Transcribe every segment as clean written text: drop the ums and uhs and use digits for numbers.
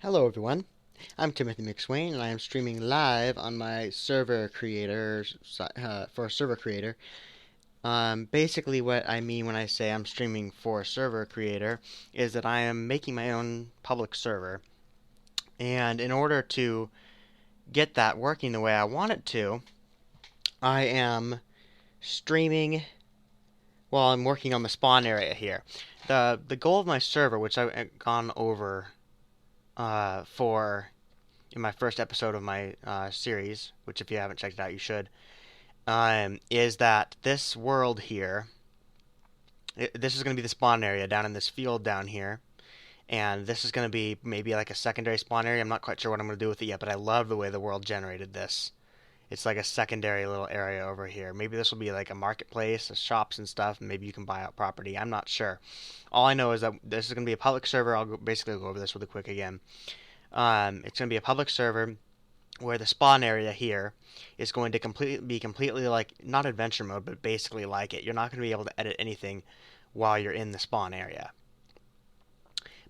Hello everyone, I'm Timothy McSwain and I am streaming live on my server creator for a server creator. Basically what I mean when I say I'm streaming for a server creator is that I am making my own public server. And in order to get that working the way I want it to, I am streaming while I'm working on the spawn area here. The goal of my server, which I've gone over for in my first episode of my series, which if you haven't checked it out, you should, is that this world here, this is going to be the spawn area down in this field down here, and this is going to be maybe like a secondary spawn area. I'm not quite sure what I'm going to do with it yet, but I love the way the world generated this. It's like a secondary little area over here. Maybe this will be like a marketplace, shops and stuff. Maybe you can buy out property. I'm not sure. All I know is that this is going to be a public server. Basically go over this really quick again. It's going to be a public server where the spawn area here is going to be completely like not adventure mode, but basically like it. You're not going to be able to edit anything while you're in the spawn area.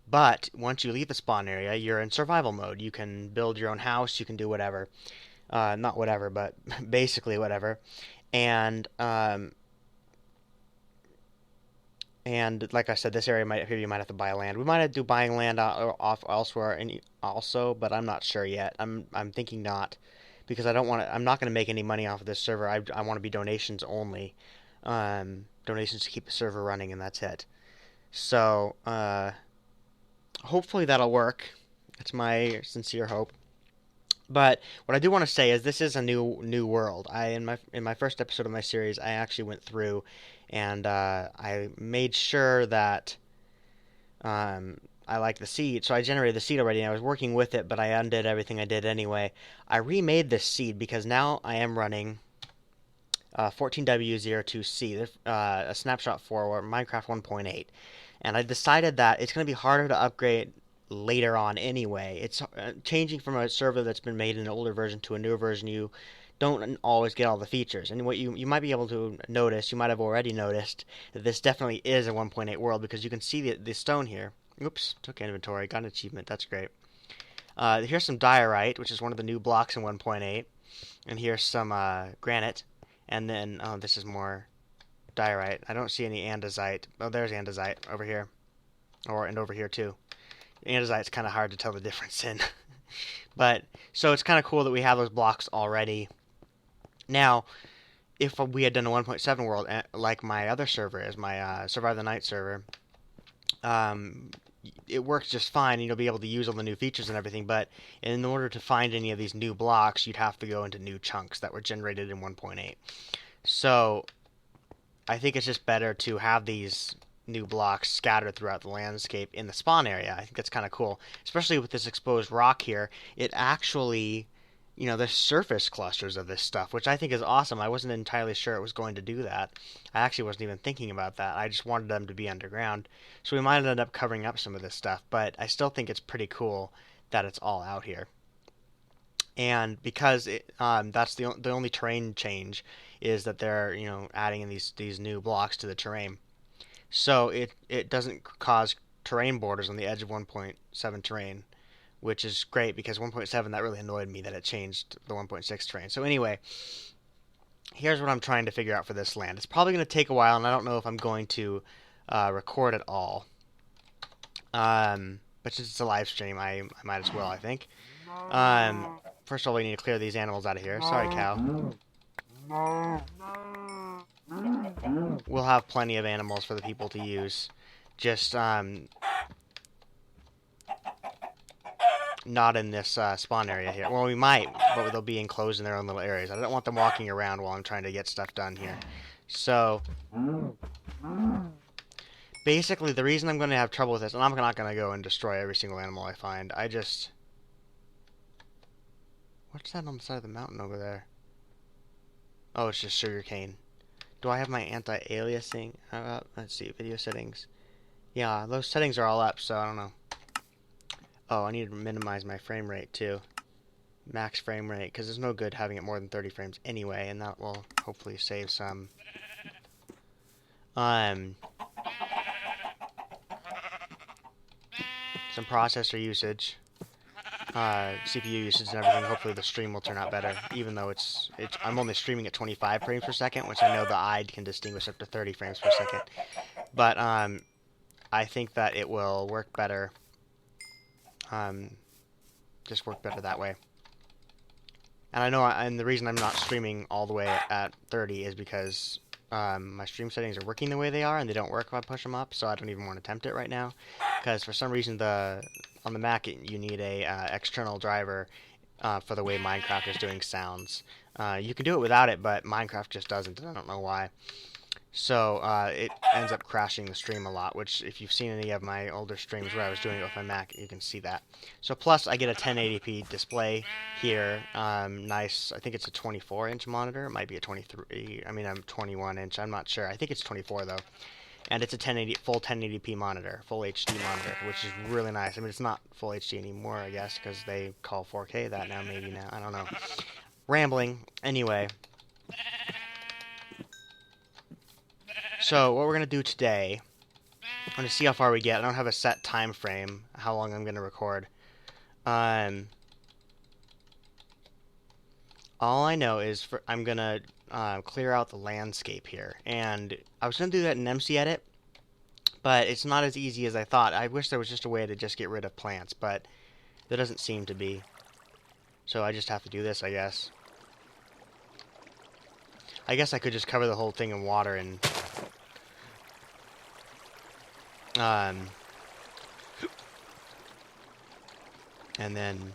But once you leave the spawn area, you're in survival mode. You can build your own house. You can do whatever. Not whatever, but basically whatever. And and like I said, this area might here you might have to buy land. We might have to do buying land off elsewhere and also, but I'm not sure yet. I'm thinking not because I don't want to. I'm not going to make any money off of this server. I want to be donations only, donations to keep the server running, and that's it. So hopefully that'll work. That's my sincere hope. But what I do want to say is this is a new world. In my first episode of my series, I actually went through and I made sure that I like the seed. So I generated the seed already, and I was working with it, but I undid everything I did anyway. I remade this seed because now I am running 14.W.02c, a snapshot for Minecraft 1.8. And I decided that it's going to be harder to upgrade later on anyway. It's changing from a server that's been made in an older version to a newer version. You don't always get all the features. And what you might be able to notice, you might have already noticed, that this definitely is a 1.8 world because you can see the stone here. Oops, took inventory, got an achievement, that's great. Here's some diorite, which is one of the new blocks in 1.8. And here's some granite. And then, oh, this is more diorite. I don't see any andesite. Oh, there's andesite over here. And over here too. Andesite's kind of hard to tell the difference in. But, so it's kind of cool that we have those blocks already. Now, if we had done a 1.7 world, like my other server is, my Survive the Night server, it works just fine, and you'll be able to use all the new features and everything, but in order to find any of these new blocks, you'd have to go into new chunks that were generated in 1.8. So, I think it's just better to have these new blocks scattered throughout the landscape in the spawn area. I think that's kind of cool, especially with this exposed rock here. It actually, there's surface clusters of this stuff, which I think is awesome. I wasn't entirely sure it was going to do that. I actually wasn't even thinking about that. I just wanted them to be underground. So we might end up covering up some of this stuff, but I still think it's pretty cool that it's all out here. And because that's the only terrain change is that they're adding in these new blocks to the terrain. So it doesn't cause terrain borders on the edge of 1.7 terrain, which is great because 1.7, that really annoyed me that it changed the 1.6 terrain. So anyway, here's what I'm trying to figure out for this land. It's probably going to take a while, and I don't know if I'm going to record it all. But since it's a live stream, I might as well, I think. First of all, we need to clear these animals out of here. Sorry, cow. We'll have plenty of animals for the people to use. Just not in this spawn area here. Well, we might, but they'll be enclosed in their own little areas. I don't want them walking around while I'm trying to get stuff done here. So, basically, the reason I'm going to have trouble with this, and I'm not going to go and destroy every single animal I find. What's that on the side of the mountain over there? Oh, it's just sugarcane. Do I have my anti-aliasing? Let's see, video settings. Yeah, those settings are all up, so I don't know. Oh, I need to minimize my frame rate too. Max frame rate, because there's no good having it more than 30 frames anyway, and that will hopefully save some. Some processor usage. CPU usage and everything, hopefully the stream will turn out better, even though I'm only streaming at 25 frames per second, which I know the eye can distinguish up to 30 frames per second. But I think that it will work better, just work better that way. And I know, and the reason I'm not streaming all the way at 30 is because my stream settings are working the way they are, and they don't work if I push them up, so I don't even want to attempt it right now. Because for some reason, on the Mac, you need a external driver for the way Minecraft is doing sounds. You can do it without it, but Minecraft just doesn't, and I don't know why. So it ends up crashing the stream a lot, which if you've seen any of my older streams where I was doing it with my Mac, you can see that. So plus I get a 1080p display here. Nice, I think it's a 24-inch monitor. It might be a 23, I mean, I'm 21-inch. I'm not sure. I think it's 24 though. And it's a full 1080p monitor, full HD monitor, which is really nice. I mean, it's not full HD anymore, I guess, because they call 4K that now, maybe now. I don't know. Rambling. Anyway. So what we're going to do today, I'm going to see how far we get. I don't have a set time frame, how long I'm going to record. All I know is I'm going to clear out the landscape here. And I was going to do that in MC Edit, but it's not as easy as I thought. I wish there was just a way to just get rid of plants, but there doesn't seem to be. So I just have to do this, I guess. I guess I could just cover the whole thing in water and then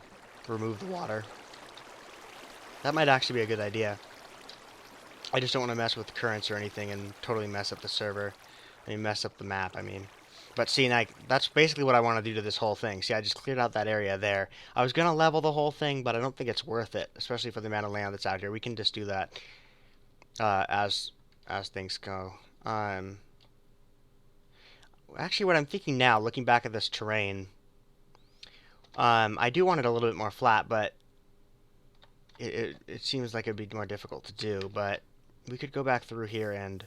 remove the water. That might actually be a good idea. I just don't want to mess with currents or anything and totally mess up the server. I mean, mess up the map, I mean. But see, that's basically what I want to do to this whole thing. See, I just cleared out that area there. I was going to level the whole thing, but I don't think it's worth it, especially for the amount of land that's out here. We can just do that as things go. Actually, what I'm thinking now, looking back at this terrain, I do want it a little bit more flat, but it seems like it'd be more difficult to do. But we could go back through here and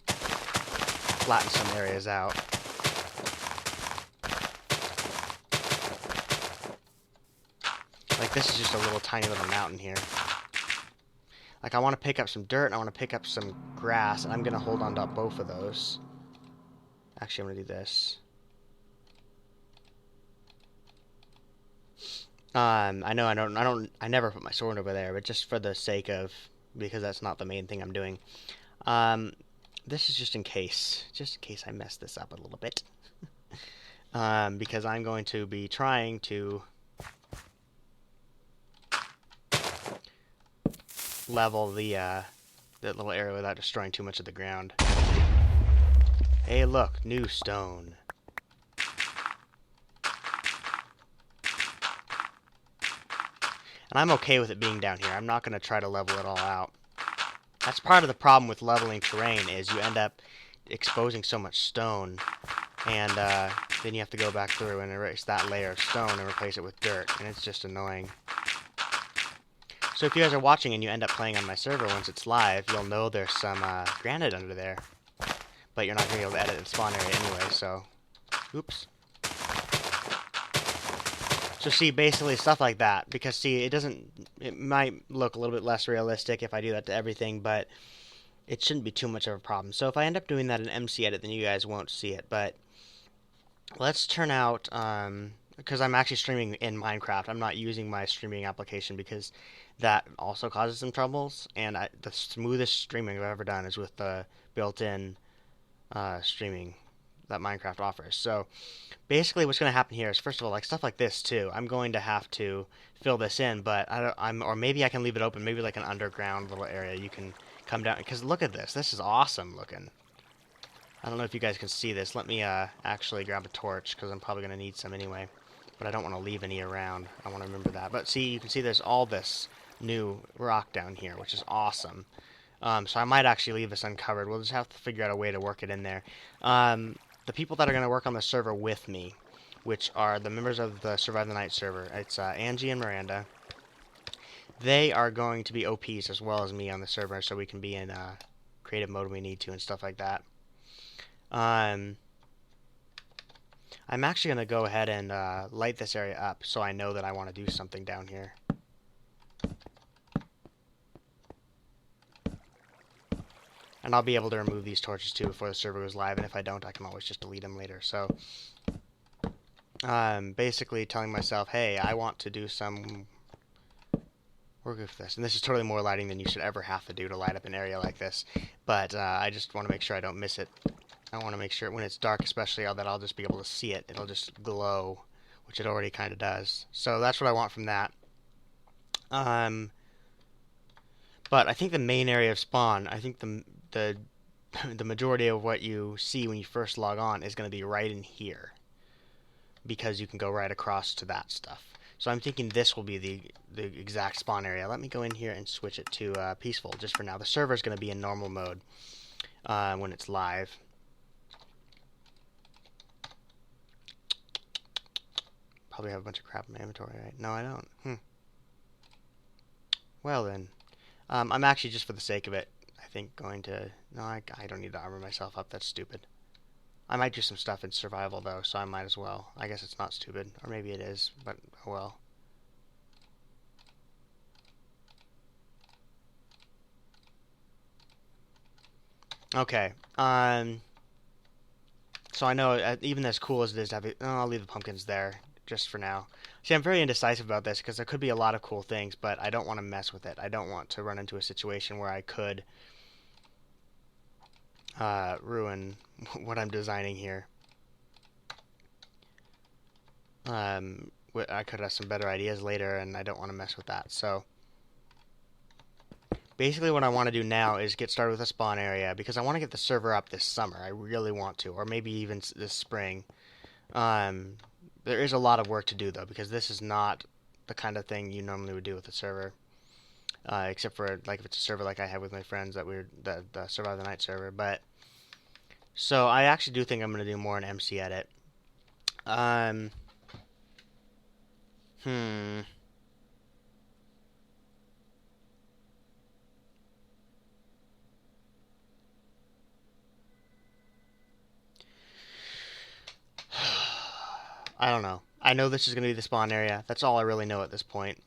flatten some areas out. Like this is just a little tiny little mountain here. Like I want to pick up some dirt and I want to pick up some grass, and I'm gonna hold on to both of those. Actually, I'm gonna do this. I know I never put my sword over there, but just for the sake of, because that's not the main thing I'm doing. This is just in case I mess this up a little bit. Because I'm going to be trying to level that little area without destroying too much of the ground. Hey, look, new stone. And I'm okay with it being down here. I'm not going to try to level it all out. That's part of the problem with leveling terrain, is you end up exposing so much stone, and then you have to go back through and erase that layer of stone and replace it with dirt, and it's just annoying. So if you guys are watching and you end up playing on my server once it's live, you'll know there's some granite under there. But you're not going to be able to edit the spawn area anyway, so... Oops. So see, basically stuff like that, because see, it might look a little bit less realistic if I do that to everything, but it shouldn't be too much of a problem. So if I end up doing that in MC Edit, then you guys won't see it, but let's turn out, because I'm actually streaming in Minecraft. I'm not using my streaming application because that also causes some troubles, and the smoothest streaming I've ever done is with the built-in streaming that Minecraft offers. So basically what's going to happen here is, first of all, like stuff like this too, I'm going to have to fill this in, but or maybe I can leave it open, maybe like an underground little area you can come down, because look at this. This is awesome looking. I don't know if you guys can see this. Let me actually grab a torch, because I'm probably going to need some anyway, but I don't want to leave any around. I want to remember that. But see, you can see there's all this new rock down here, which is awesome. So I might actually leave this uncovered. We'll just have to figure out a way to work it in there. The people that are going to work on the server with me, which are the members of the Survive the Night server, it's Angie and Miranda. They are going to be OPs as well as me on the server, so we can be in creative mode when we need to and stuff like that. I I'm actually going to go ahead and light this area up so I know that I want to do something down here. And I'll be able to remove these torches too before the server goes live, and if I don't, I can always just delete them later. So I'm basically telling myself, hey, I want to do some work with this. And this is totally more lighting than you should ever have to do to light up an area like this. But I just want to make sure I don't miss it. I want to make sure when it's dark especially that I'll just be able to see it. It'll just glow, which it already kind of does. So that's what I want from that. But I think the main area of spawn, I think the the majority of what you see when you first log on is going to be right in here, because you can go right across to that stuff. So I'm thinking this will be the exact spawn area. Let me go in here and switch it to peaceful just for now. The server is going to be in normal mode when it's live. Probably have a bunch of crap in my inventory, right? No, I don't. Well then. I'm actually, just for the sake of it, I think going to... No, I don't need to armor myself up. That's stupid. I might do some stuff in survival, though, so I might as well. I guess it's not stupid. Or maybe it is, but oh well. Okay. So I know, even as cool as it is to have it... Oh, I'll leave the pumpkins there, just for now. See, I'm very indecisive about this, because there could be a lot of cool things, but I don't want to mess with it. I don't want to run into a situation where I could ruin what I'm designing here. I could have some better ideas later, and I don't want to mess with that. So basically what I want to do now is get started with a spawn area, because I want to get the server up this summer. I really want to, or maybe even this spring. There is a lot of work to do, though, because this is not the kind of thing you normally would do with a server. Except for, like, if it's a server like I have with my friends, the Survive the Night server. But so I actually do think I'm going to do more in MC Edit. I don't know. I know this is going to be the spawn area. That's all I really know at this point.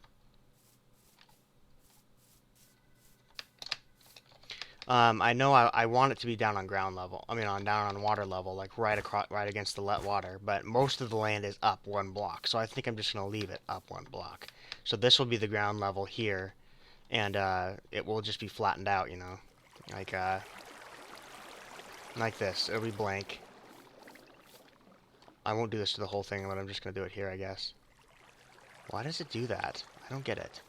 I know I want it to be down on ground level. I mean, down on water level, like right against the water. But most of the land is up one block, so I think I'm just gonna leave it up one block. So this will be the ground level here, and it will just be flattened out, you know, like this. It'll be blank. I won't do this to the whole thing, but I'm just gonna do it here, I guess. Why does it do that? I don't get it.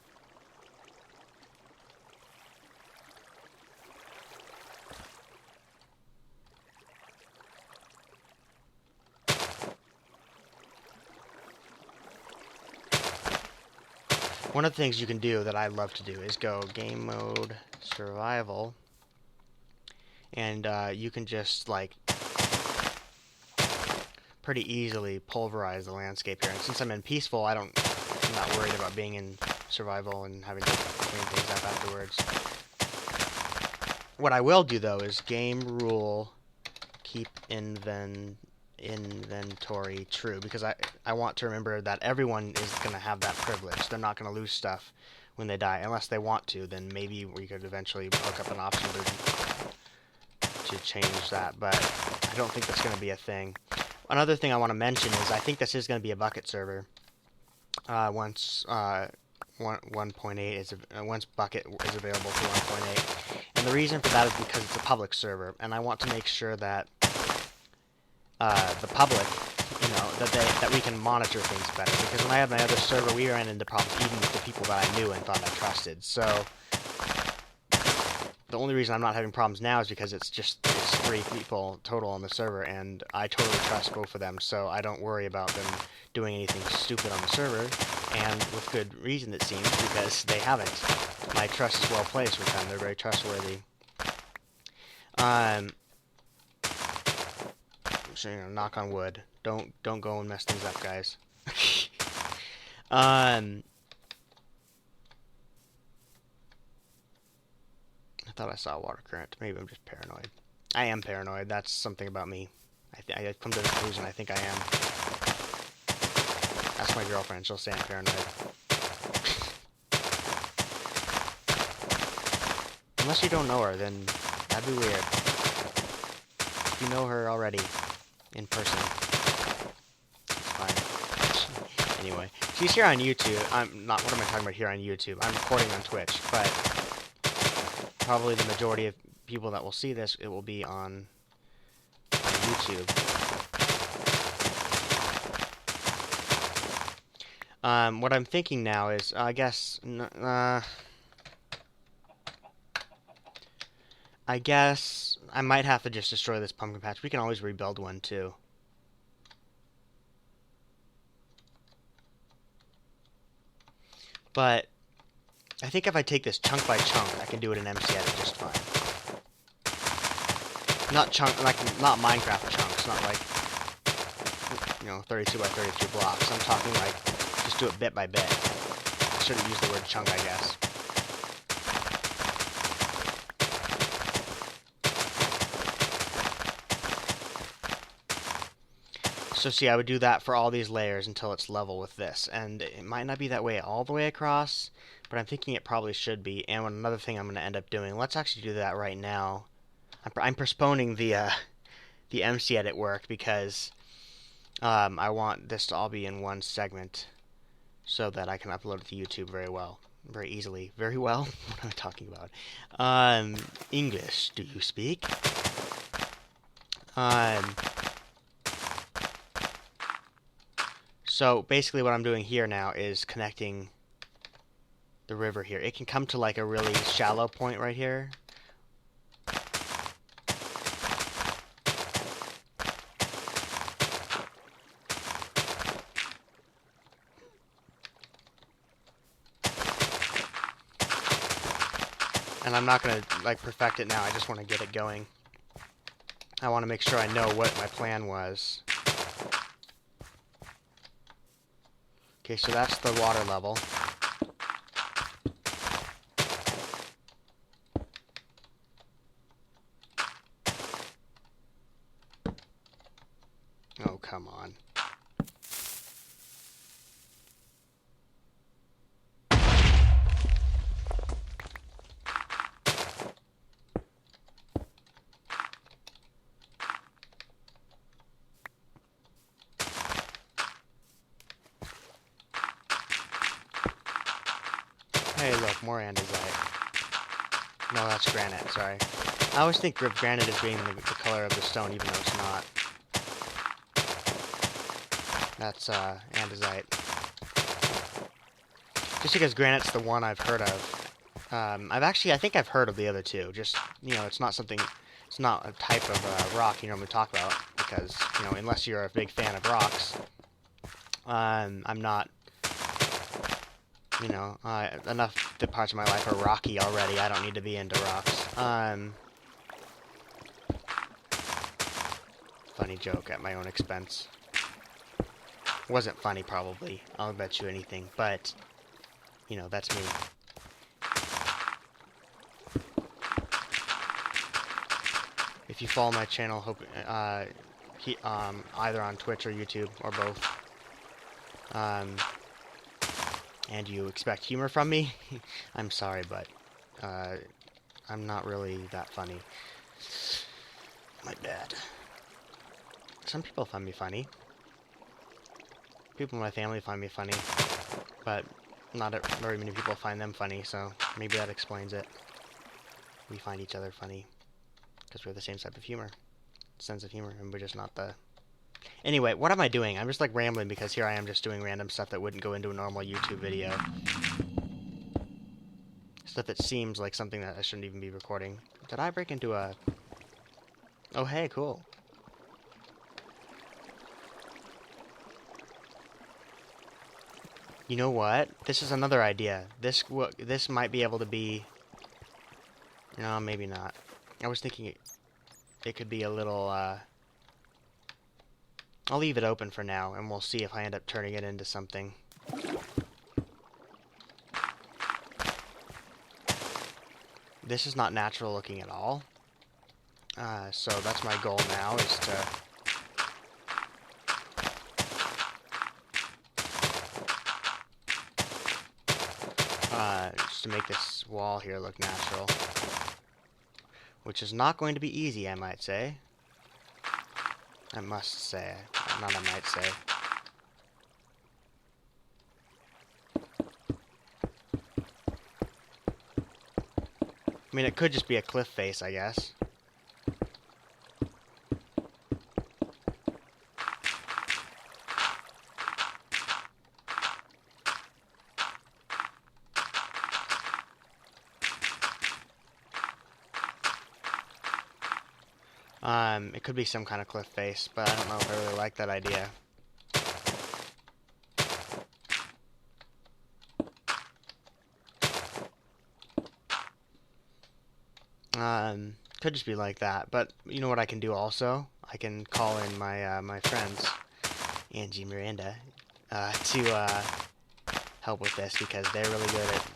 One of the things you can do that I love to do is go game mode, survival, and you can just, like, pretty easily pulverize the landscape here. And since I'm in peaceful, I'm not worried about being in survival and having to clean things up afterwards. What I will do, though, is game rule keep inventory true, because I want to remember that everyone is going to have that privilege. They're not going to lose stuff when they die, unless they want to. Then maybe we could eventually hook up an option to change that, but I don't think that's going to be a thing. Another thing I want to mention is I think this is going to be a bucket server once 1.8 is once bucket is available to 1.8, and the reason for that is because it's a public server, and I want to make sure that the public, you know, that we can monitor things better. Because when I had my other server, we ran into problems even with the people that I knew and thought I trusted. So the only reason I'm not having problems now is because it's 3 people total on the server, and I totally trust both of them. So I don't worry about them doing anything stupid on the server, and with good reason it seems, because they haven't. My trust is well placed with them. They're very trustworthy. So, you know, knock on wood. Don't go and mess things up, guys. I thought I saw a water current. Maybe I'm just paranoid. I am paranoid. That's something about me. I've come to the conclusion I think I am. Ask my girlfriend, she'll say I'm paranoid. Unless you don't know her, then that'd be weird. If you know her already, in person, it's fine. Anyway, she's here on YouTube. I'm not, what am I talking about here on YouTube? I'm recording on Twitch, but probably the majority of people that will see this, it will be on YouTube. What I'm thinking now is, I guess I might have to just destroy this pumpkin patch. We can always rebuild one, too. But I think if I take this chunk by chunk, I can do it in MC Edit just fine. Not not Minecraft chunks, not like, 32 by 32 blocks. I'm talking like, just do it bit by bit. I shouldn't use the word chunk, I guess. So see, I would do that for all these layers until it's level with this. And it might not be that way all the way across, but I'm thinking it probably should be. And another thing I'm going to end up doing, let's actually do that right now. I'm postponing the MC Edit work because I want this to all be in one segment so that I can upload it to YouTube very easily. Very well? What am I talking about? English, do you speak? So basically what I'm doing here now is connecting the river here. It can come to like a really shallow point right here. And I'm not going to like perfect it now, I just want to get it going. I want to make sure I know what my plan was. Okay, so that's the water level. Oh, come on. Hey, look, more andesite. No, that's granite, sorry. I always think of granite as being the color of the stone, even though it's not. That's, andesite. Just because granite's the one I've heard of. I think I've heard of the other two. Just, it's not something, it's not a type of, rock you normally talk about. Because, unless you're a big fan of rocks, I'm not. Enough the parts of my life are rocky already. I don't need to be into rocks. Funny joke at my own expense. Wasn't funny, probably. I'll bet you anything. But, that's me. If you follow my channel, either on Twitch or YouTube, or both, and you expect humor from me, I'm sorry, but I'm not really that funny. My bad. Some people find me funny. People in my family find me funny, but not very many people find them funny, so maybe that explains it. We find each other funny because we're the same type of sense of humor, and we're just not the... Anyway, what am I doing? I'm just like rambling because here I am just doing random stuff that wouldn't go into a normal YouTube video. Stuff that seems like something that I shouldn't even be recording. Did I break into a... Oh, hey, cool. You know what? This is another idea. This might be able to be... No, maybe not. I was thinking it could be a little, I'll leave it open for now, and we'll see if I end up turning it into something. This is not natural looking at all. So that's my goal now, is to just to make this wall here look natural. Which is not going to be easy, I might say. I must say. Not I might say. I mean, it could just be a cliff face, I guess. It could be some kind of cliff face, but I don't know if I really like that idea. Could just be like that, but you know what I can do also? I can call in my my friends, Angie, Miranda, to help with this because they're really good at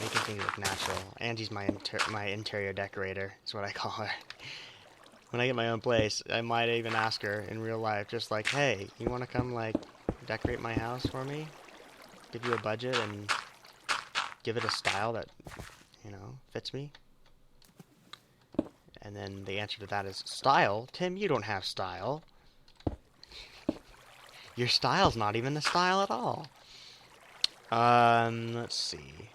making things look natural. Angie's my interior decorator, is what I call her. When I get my own place, I might even ask her in real life, just like, hey, you want to come, like, decorate my house for me? Give you a budget and give it a style that, you know, fits me? And then the answer to that is, style? Tim, you don't have style. Your style's not even the style at all. Let's see.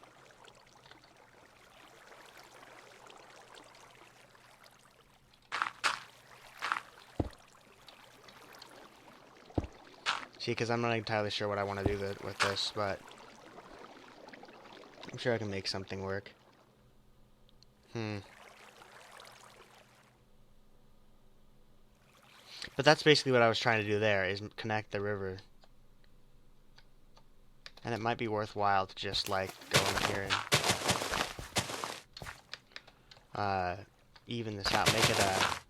See, because I'm not entirely sure what I want to do with this, but I'm sure I can make something work. But that's basically what I was trying to do there, is connect the river. And it might be worthwhile to just, like, go in here and even this out, make it a...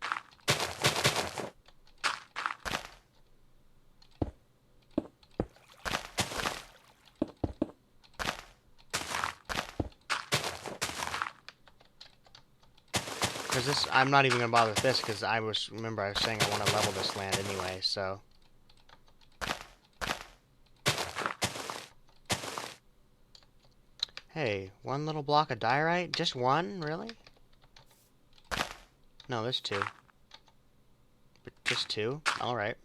Because this, I'm not even going to bother with this, because remember I was saying I want to level this land anyway, so... Hey, one little block of diorite? Just one? Really? No, there's two. But just two? Alright.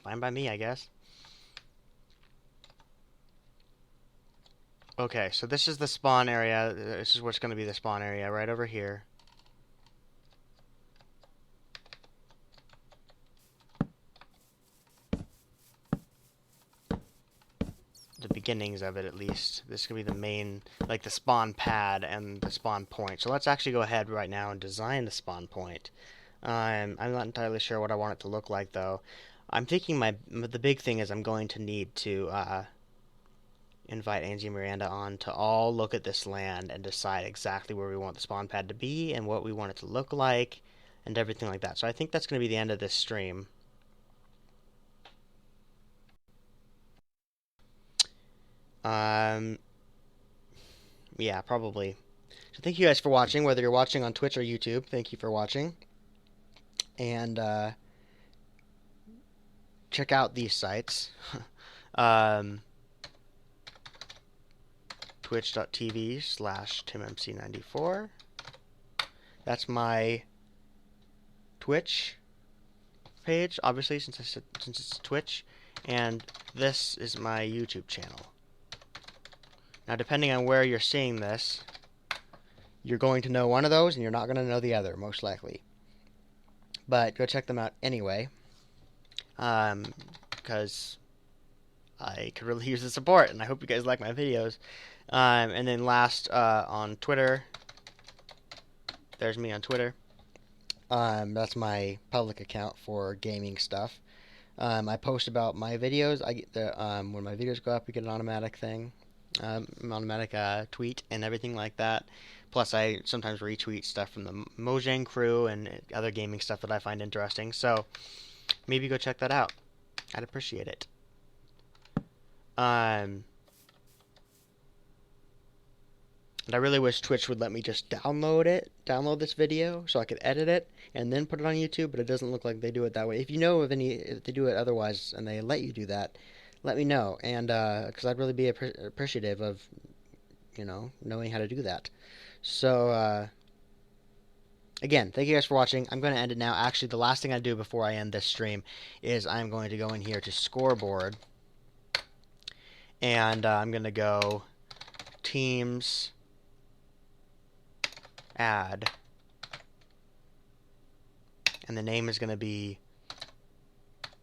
Fine by me, I guess. Okay, so this is the spawn area. This is what's going to be the spawn area, right over here. The beginnings of it, at least. This is going to be the main, like the spawn pad and the spawn point. So let's actually go ahead right now and design the spawn point. I'm not entirely sure what I want it to look like, though. I'm thinking the big thing is I'm going to need to invite Angie and Miranda on to all look at this land and decide exactly where we want the spawn pad to be and what we want it to look like and everything like that. So I think that's going to be the end of this stream. Yeah, probably. So thank you guys for watching, whether you're watching on Twitch or YouTube. Thank you for watching. And check out these sites. Twitch.tv/TimMC94. That's my Twitch page, obviously, since it's Twitch. And this is my YouTube channel. Now, depending on where you're seeing this, you're going to know one of those, and you're not going to know the other, most likely. But go check them out anyway, because I could really use the support, and I hope you guys like my videos. And then last, on Twitter, there's me on Twitter. That's my public account for gaming stuff. I post about my videos. I get the when my videos go up, you get an automatic thing, automatic tweet and everything like that. Plus, I sometimes retweet stuff from the Mojang crew and other gaming stuff that I find interesting. So maybe go check that out. I'd appreciate it. And I really wish Twitch would let me just download this video, so I could edit it and then put it on YouTube, but it doesn't look like they do it that way. If you know of any, if they do it otherwise and they let you do that, let me know, and because I'd really be appreciative of knowing how to do that. So again, thank you guys for watching. I'm going to end it now. Actually, the last thing I do before I end this stream is I'm going to go in here to scoreboard, and I'm going to go teams add, and the name is going to be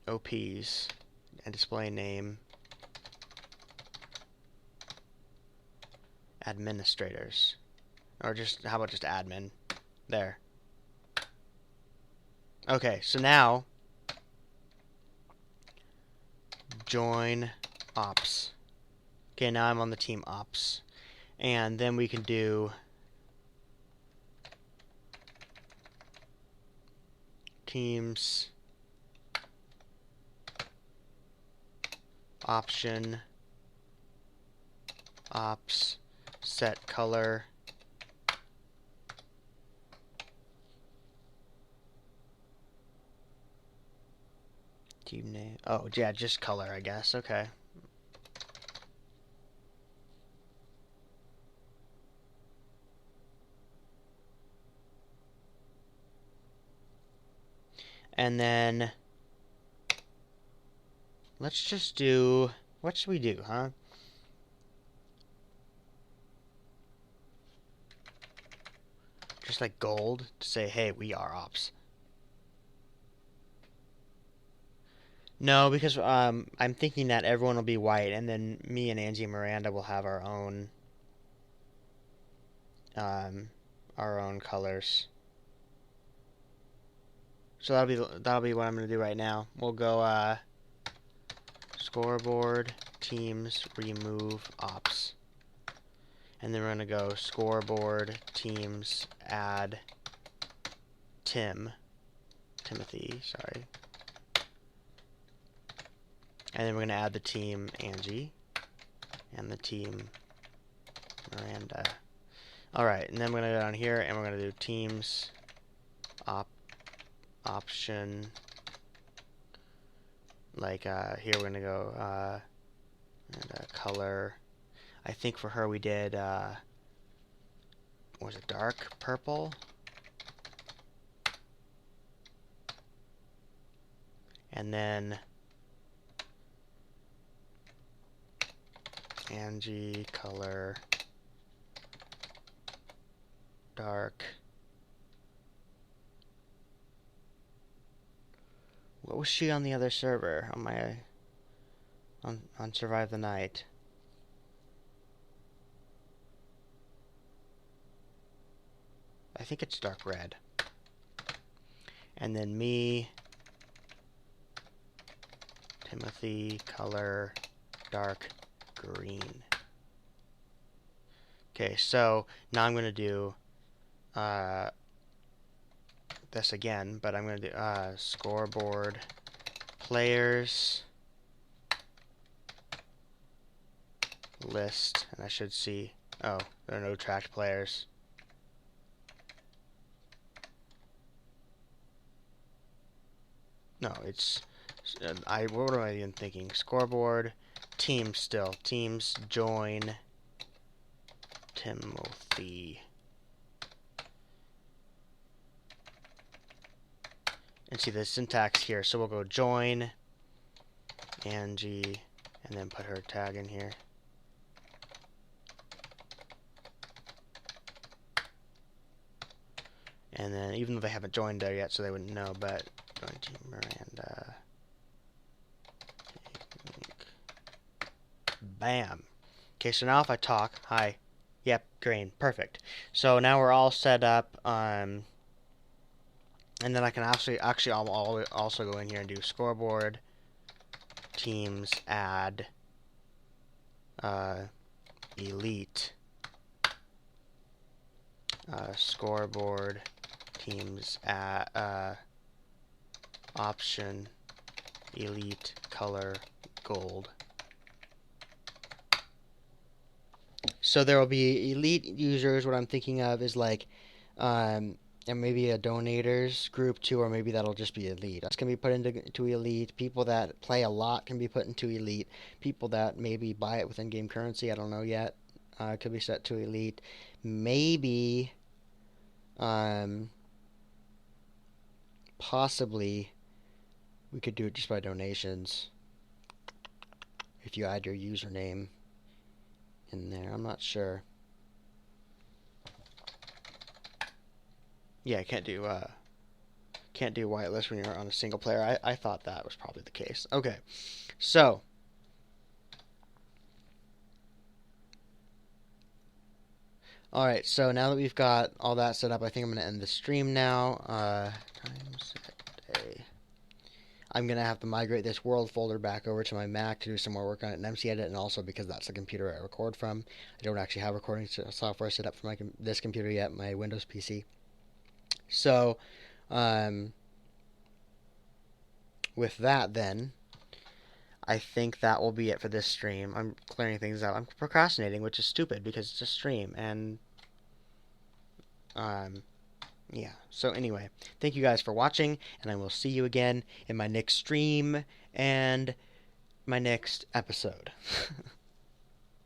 OPs, and display name administrators, or just how about just admin? There. Okay, so now join ops. Okay, now I'm on the team ops, and then we can do teams option ops set color team name. Oh yeah, just color, I guess. Okay. And then let's just do, what should we do, huh? Just like gold to say, hey, we are ops. No, because I'm thinking that everyone will be white, and then me and Angie and Miranda will have our own colors. So that'll be what I'm gonna do right now. We'll go scoreboard teams remove ops, and then we're gonna go scoreboard teams add Timothy, sorry. And then we're going to add the team Angie and the team Miranda. Alright, and then we're going to go down here and we're going to do teams option. Like here we're going to go color. I think for her we did, what was it, dark purple? And then Angie color dark. What was she on the other server on my on Survive the Night? I think it's dark red. And then me, Timothy color dark green. Okay, so now I'm going to do this again, but I'm going to do scoreboard players list, and I should see, oh, there are no tracked players. No, it's, what am I even thinking? Scoreboard, teams still, teams join Timothy. And see the syntax here, so we'll go join Angie, and then put her tag in here. And then, even though they haven't joined there yet, so they wouldn't know, but join Team Miranda. Bam. Okay, so now if I talk, hi. Yep, green, perfect. So now we're all set up, and then I can actually I'll also go in here and do scoreboard teams add elite scoreboard teams add option elite color gold. So there will be elite users. What I'm thinking of is like and maybe a donators group too, or maybe that'll just be elite. Us can be put into elite. People that play a lot can be put into elite. People that maybe buy it with in-game currency, I don't know yet, could be set to elite. Maybe, um, possibly, we could do it just by donations. If you add your username in there, I'm not sure. Yeah, can't do whitelist when you're on a single player. I thought that was probably the case. Okay, so all right. So now that we've got all that set up, I think I'm gonna end the stream now. Time set day. I'm gonna have to migrate this world folder back over to my Mac to do some more work on it in MC Edit, and also because that's the computer I record from. I don't actually have recording software set up for this computer yet, my Windows PC. So, with that, then I think that will be it for this stream. I'm clearing things out. I'm procrastinating, which is stupid because it's a stream, and yeah. So anyway, thank you guys for watching, and I will see you again in my next stream and my next episode.